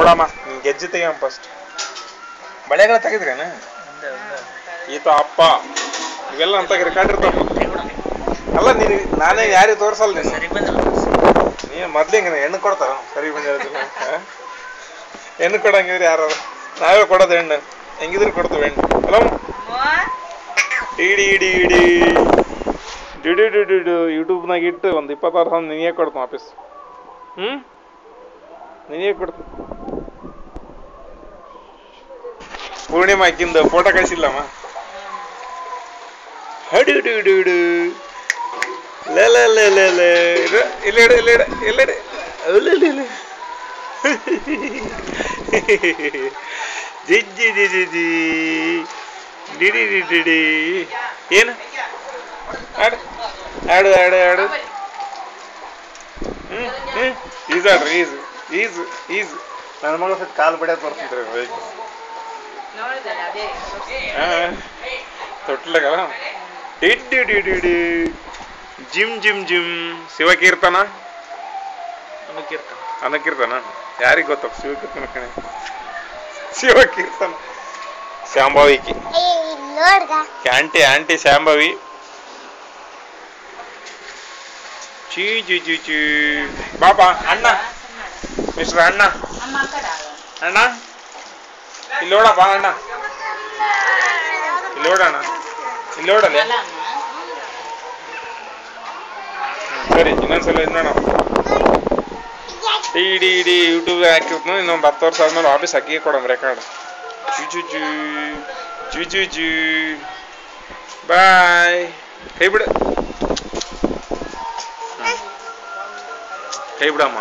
ನೋಡಮ್ಮ ಗೆಜ್ಜೆ ತೆಗಿಯಮ್ಮ ಫಸ್ಟ್ ಬಳೆಗಳ ತೆಗಿದ್ರೇನ ಈತ ಅಪ್ಪ ಇವೆಲ್ಲ ಅಂತ ರೆಕಾರ್ಡ್ ಇರ್ತಾವ ಅಲ್ಲ ನೀನು ನಾನೇ ಯಾರಿಗೆ ತೋರ್ಸಲ್ಲ ನೀನು ಮೊದ್ಲಿಂಗ ಹೆಣ್ಣು ಕೊಡ್ತಾರ ಸರಿ ಬಂದ ಹೆಣ್ಣು ಕೊಡಂಗಿದ್ರೆ ಯಾರು ನಾವೇ ಕೊಡೋದು ಹೆಣ್ಣು ಹೆಂಗಿದ್ರು ಕೊಡ್ತೀವಿ ಹೆಣ್ಣು ಹಲೋ ಡಿ ಡಿ ಡಿ ಯೂಟ್ಯೂಬ್ನಾಗ ಇಟ್ಟು ಒಂದು 26,000 ನಿನಗೆ ಕೊಡ್ತು ವಾಪಸ್ ನಿನಗೆ ಕೊಡ್ತು ಪೂರ್ಣಿಮಾ ಆಕಿಂದ ಫೋಟೋ ಕಳಿಸಿಲ್ಲಮ್ಮ ಹಡಿ ಏನು ಆಡು ಆಡು ಆಡು ಆಡು ಈಜಾಡ್ರಿ ಈಜು ನನ್ನ ಮಗ ಸ್ವಲ್ಪ ಕಾಲು ಬಡಿಯೋದು ಬರ್ತಿದ್ರಿ ತೊಟ್ಲಾಗಲ್ಲ ಜಿಮ್ ಶಿವಕೀರ್ತನ ಅನಕೀರ್ತನ ಯಾರಿಗೆ ಗೊತ್ತ ಶಿವಕೀರ್ತನ ಕಣೆ ಶಿವಕೀರ್ತನ ಶಾಂಭವಿಕಿ ಆಂಟಿ ಶಾಂಭವಿ ಚೀ ಬಾಬಾ ಅಣ್ಣ ಮಿಸ್ಟರ್ ಅಣ್ಣ ಇಲ್ಲಿ ನೋಡಪ್ಪ ಅಣ್ಣ ಇಲ್ಲಿ ನೋಡೋಣ ಇಲ್ಲಿ ನೋಡಲ್ಲ ಸರಿ ಇನ್ನೊಂದ್ಸಲ ಇದು ನೋಡೋಣ ಇಡೀ ಯೂಟ್ಯೂಬ್ ಹಾಕಿರ್ತು ಇನ್ನೊಂದು 10 ವರ್ಷ ಆದ್ಮೇಲೆ ವಾಪಸ್ ಹಾಕಿ ಕೊಡೋಣ ರೆಕಾರ್ಡ್ ಜೂ ಬಾಯ್ ಕೈ ಬಿಡಮ್ಮ